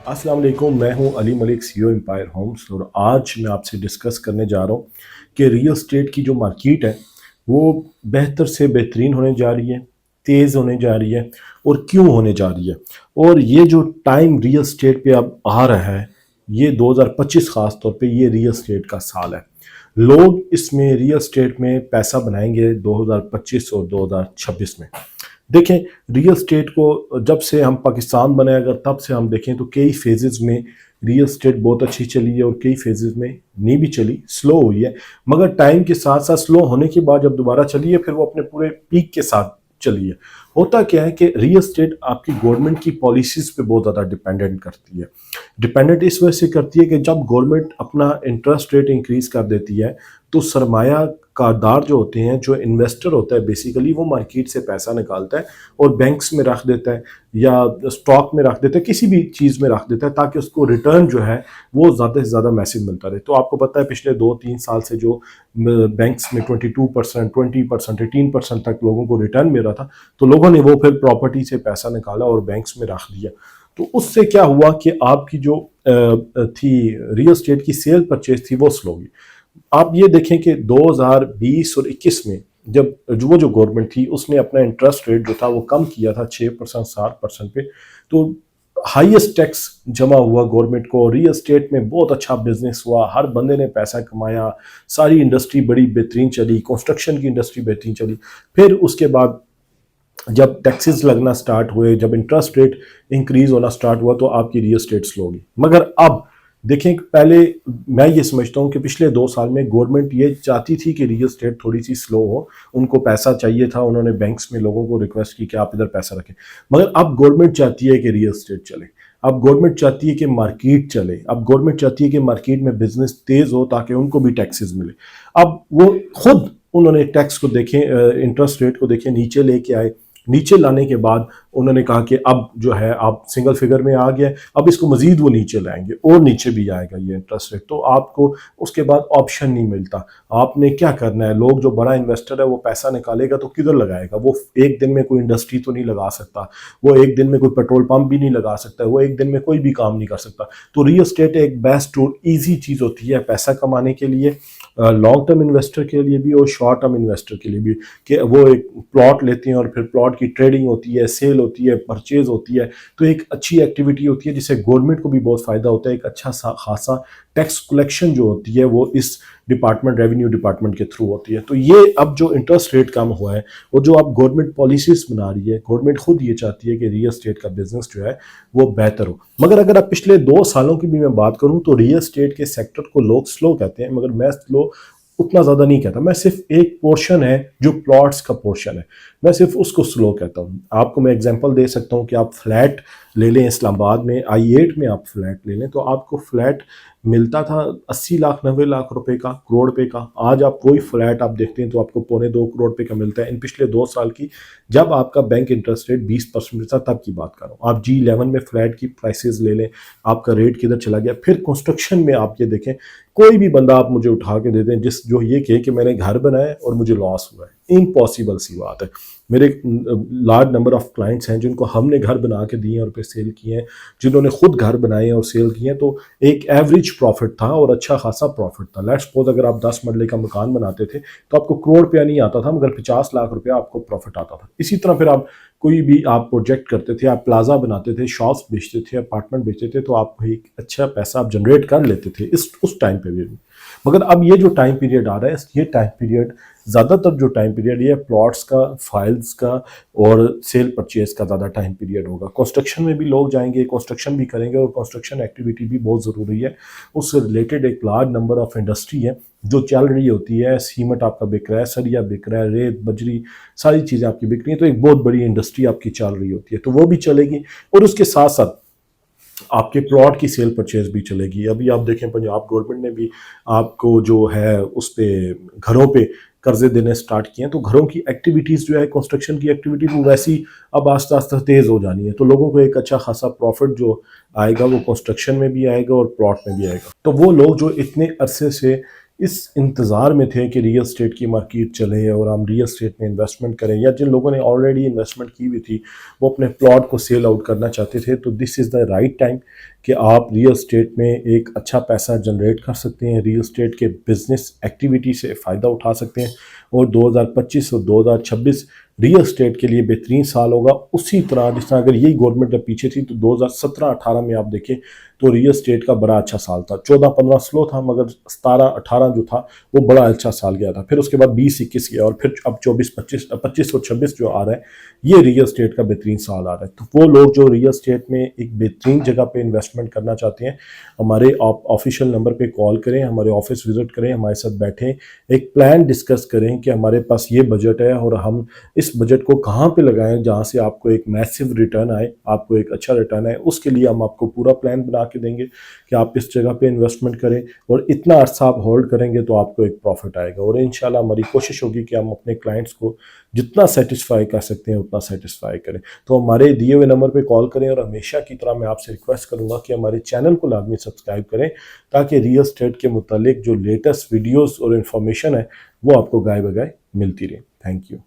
अस्सलाम वालेकुम, मैं हूं Ali Malik, CEO Empire Homes. और आज मैं आपसे डिस्कस करने जा रहा हूं कि रियल एस्टेट की जो मार्केट है वो बेहतर से बेहतरीन होने जा रही है, तेज़ होने जा रही है और क्यों होने जा रही है। और ये जो टाइम रियल एस्टेट पे अब आ रहा है, ये 2025 ख़ास तौर पे ये रियल एस्टेट का साल है। लोग इसमें रियल एस्टेट में पैसा बनाएंगे 2025 और 2026 में। देखें, रियल स्टेट को जब से हम पाकिस्तान बने, अगर तब से हम देखें तो कई फेजेस में रियल स्टेट बहुत अच्छी चली है और कई फेजेस में नहीं भी चली, स्लो हुई है। मगर टाइम के साथ साथ स्लो होने के बाद जब दोबारा चली है फिर वो अपने पूरे पीक के साथ चली है। होता क्या है कि रियल स्टेट आपकी गवर्नमेंट की पॉलिसीज पे बहुत ज़्यादा डिपेंडेंट करती है। डिपेंडेंट इस वजह से करती है कि जब गवर्नमेंट अपना इंटरेस्ट रेट इंक्रीज कर देती है तो सरमाया कारदार जो होते हैं, जो इन्वेस्टर होता है, बेसिकली वो मार्केट से पैसा निकालता है और बैंक्स में रख देता है या स्टॉक में रख देता है, किसी भी चीज़ में रख देता है ताकि उसको रिटर्न जो है वो ज़्यादा से ज़्यादा मैसिव मिलता रहे। तो आपको पता है पिछले 2-3 साल से जो बैंक्स में 22%, 20%, 18% तक लोगों को रिटर्न मिल रहा था, तो लोगों ने वो फिर प्रॉपर्टी से पैसा निकाला और बैंक्स में रख दिया। तो उससे क्या हुआ कि आपकी जो थी रियल स्टेट की सेल परचेज थी वो स्लो हुई। आप ये देखें कि 2020 और 21 में जब जो गवर्नमेंट थी उसने अपना इंटरेस्ट रेट जो था वो कम किया था 6%, 7% पे, तो हाईएस्ट टैक्स जमा हुआ गवर्नमेंट को। रियल स्टेट में बहुत अच्छा बिजनेस हुआ, हर बंदे ने पैसा कमाया, सारी इंडस्ट्री बड़ी बेहतरीन चली, कंस्ट्रक्शन की इंडस्ट्री बेहतरीन चली। फिर उसके बाद जब टैक्सेस लगना स्टार्ट हुए, जब इंटरेस्ट रेट इंक्रीज होना स्टार्ट हुआ तो आपकी रियल स्टेट स्लो होगी। मगर अब देखें, पहले मैं ये समझता हूँ कि पिछले 2 साल में गवर्नमेंट ये चाहती थी कि रियल स्टेट थोड़ी सी स्लो हो, उनको पैसा चाहिए था, उन्होंने बैंक्स में लोगों को रिक्वेस्ट की कि आप इधर पैसा रखें। मगर अब गवर्नमेंट चाहती है कि रियल स्टेट चले, अब गवर्नमेंट चाहती है कि मार्केट चले, अब गवर्नमेंट चाहती है कि मार्केट में बिजनेस तेज हो ताकि उनको भी टैक्सेस मिले। अब वो खुद उन्होंने टैक्स को देखें, इंटरेस्ट रेट को देखें, नीचे लेके आए। नीचे लाने के बाद उन्होंने कहा कि अब जो है आप सिंगल फिगर में आ गया, अब इसको मजीद वो नीचे लाएंगे और नीचे भी आएगा ये इंटरेस्ट रेट। तो आपको उसके बाद ऑप्शन नहीं मिलता, आपने क्या करना है। लोग जो बड़ा इन्वेस्टर है वो पैसा निकालेगा तो किधर लगाएगा, वो एक दिन में कोई इंडस्ट्री तो नहीं लगा सकता, वो एक दिन में कोई पेट्रोल पंप भी नहीं लगा सकता, वो एक दिन में कोई भी काम नहीं कर सकता। तो रियल स्टेट एक बेस्ट और ईजी चीज़ होती है पैसा कमाने के लिए, लॉन्ग टर्म इन्वेस्टर के लिए भी और शॉर्ट टर्म इन्वेस्टर के लिए भी। कि वो एक प्लॉट लेते हैं और फिर प्लॉट की ट्रेडिंग होती है, सेल होती है, परचेज होती है, तो एक अच्छी एक्टिविटी होती है जिससे गवर्नमेंट को भी बहुत फ़ायदा होता है। एक अच्छा खासा टैक्स कलेक्शन जो होती है वो इस डिपार्टमेंट, रेवेन्यू डिपार्टमेंट के थ्रू होती है। तो ये अब जो इंटरेस्ट रेट कम हुआ है और जो अब गवर्नमेंट पॉलिसीज बना रही है, गवर्नमेंट खुद ये चाहती है कि रियल स्टेट का बिजनेस जो है वो बेहतर हो। मगर अगर आप पिछले 2 सालों की भी मैं बात करूं तो रियल स्टेट के सेक्टर को लोग स्लो कहते हैं, मगर मैं स्लो उतना ज़्यादा नहीं कहता। मैं सिर्फ एक पोर्शन है जो प्लॉट्स का पोर्शन है, मैं सिर्फ उसको स्लो कहता हूँ। आपको मैं एग्जांपल दे सकता हूँ कि आप फ्लैट ले लें इस्लामाबाद में, I8 में आप फ्लैट ले लें तो आपको फ्लैट मिलता था 80 लाख 90 लाख रुपए का, करोड़ रुपए का। आज आप वही फ्लैट आप देखते हैं तो आपको 1.25 करोड़ रुपए का मिलता है। इन पिछले 2 साल की जब आपका बैंक इंटरेस्ट रेट 20% था तब की बात कर रहा हूँ। आप G11 में फ्लैट की प्राइसेस ले लें, आपका रेट किधर चला गया। फिर कंस्ट्रक्शन में आप ये देखें, कोई भी बंदा आप मुझे उठा के दे दें जिस जो ये कहे कि मैंने घर बनाया और मुझे लॉस हुआ है, इम्पॉसिबल सी बात है। मेरे लार्ज नंबर ऑफ क्लाइंट्स हैं जिनको हमने घर बना के दिए और फिर सेल किए हैं, जिन्होंने खुद घर बनाए और सेल किए हैं, तो एक एवरेज प्रॉफिट था और अच्छा खासा प्रॉफिट था। लेट्स सपोज अगर आप 10 मरले का मकान बनाते थे तो आपको करोड़ रुपया नहीं आता था, मगर 50 लाख रुपया आपको प्रॉफिट आता था। इसी तरह फिर आप कोई भी आप प्रोजेक्ट करते थे, आप प्लाजा बनाते थे, शॉप्स बेचते थे, अपार्टमेंट बेचते थे, तो आप एक अच्छा पैसा आप जनरेट कर लेते थे इस उस टाइम पीरियड में। मगर अब ये जो टाइम पीरियड आ रहा है, ये टाइम पीरियड ज़्यादातर जो टाइम पीरियड ये प्लॉट्स का, फाइल्स का और सेल परचेज का ज़्यादा टाइम पीरियड होगा। कंस्ट्रक्शन में भी लोग जाएंगे, कंस्ट्रक्शन भी करेंगे और कंस्ट्रक्शन एक्टिविटी भी बहुत ज़रूरी है। उससे रिलेटेड एक लार्ज नंबर ऑफ इंडस्ट्री है जो चल रही होती है। सीमेंट आपका बिक रहा है, सरिया बिक रहा है, रेत, बजरी, सारी चीज़ें आपकी बिक रही हैं, तो एक बहुत बड़ी इंडस्ट्री आपकी चल रही होती है, तो वो भी चलेगी। और उसके साथ साथ आपके प्लॉट की सेल परचेज भी चलेगी। अभी आप देखें पंजाब गवर्नमेंट ने भी आपको जो है उस पे घरों पे कर्जे देने स्टार्ट किए हैं, तो घरों की एक्टिविटीज़ जो है, कंस्ट्रक्शन की एक्टिविटी वो वैसी अब आस्ता आस्ता तेज़ हो जानी है। तो लोगों को एक अच्छा खासा प्रॉफिट जो आएगा वो कंस्ट्रक्शन में भी आएगा और प्लॉट में भी आएगा। तो वो लोग जो इतने अरसे से इस इंतज़ार में थे कि रियल स्टेट की मार्केट चले और हम रियल स्टेट में इन्वेस्टमेंट करें, या जिन लोगों ने ऑलरेडी इन्वेस्टमेंट की हुई थी वो अपने प्लॉट को सेल आउट करना चाहते थे, तो this is the right time कि आप रियल स्टेट में एक अच्छा पैसा जनरेट कर सकते हैं, रियल स्टेट के बिजनेस एक्टिविटी से फ़ायदा उठा सकते हैं। और 2025 और 2026 रियल स्टेट के लिए बेहतरीन साल होगा। उसी तरह जिस तरह अगर यही गवर्नमेंट अब पीछे थी तो 2017-18 में आप देखें तो रियल स्टेट का बड़ा अच्छा साल था। 14-15 स्लो था, मगर 17-18 जो था वो बड़ा अच्छा साल गया था। फिर उसके बाद 20-21 गया, और फिर अब 24-25 और 26 जो आ रहा है ये रियल स्टेट का बेहतरीन साल आ रहा है। तो वो लोग जो रियल स्टेट में एक बेहतरीन जगह पे इन्वेस्टमेंट करना चाहते हैं, हमारे ऑफिशियल नंबर पे कॉल करें, हमारे ऑफिस विजिट करें, हमारे साथ बैठें, एक प्लान डिस्कस करें कि हमारे पास ये बजट है और हम इस बजट को कहाँ पे लगाएं जहाँ से आपको एक मैसिव रिटर्न आए, आपको एक अच्छा रिटर्न आए। उसके लिए हम आपको पूरा प्लान बना के देंगे कि आप इस जगह पे इन्वेस्टमेंट करें, और इतना अर्सा आप होल्ड करेंगे तो आपको एक प्रॉफिट आएगा। और इंशाल्लाह हमारी कोशिश होगी कि हम अपने क्लाइंट्स को जितना सेटिस्फाई कर सकते हैं उतना सेटिस्फाई करें। तो हमारे दिए हुए नंबर पे कॉल करें, और हमेशा की तरह मैं आपसे रिक्वेस्ट करूंगा कि हमारे चैनल को लाजमी सब्सक्राइब करें, ताकि रियल स्टेट के मुतालिक जो लेटेस्ट वीडियोस और इन्फॉर्मेशन है वो आपको गाय बगाए मिलती रहे। Thank you.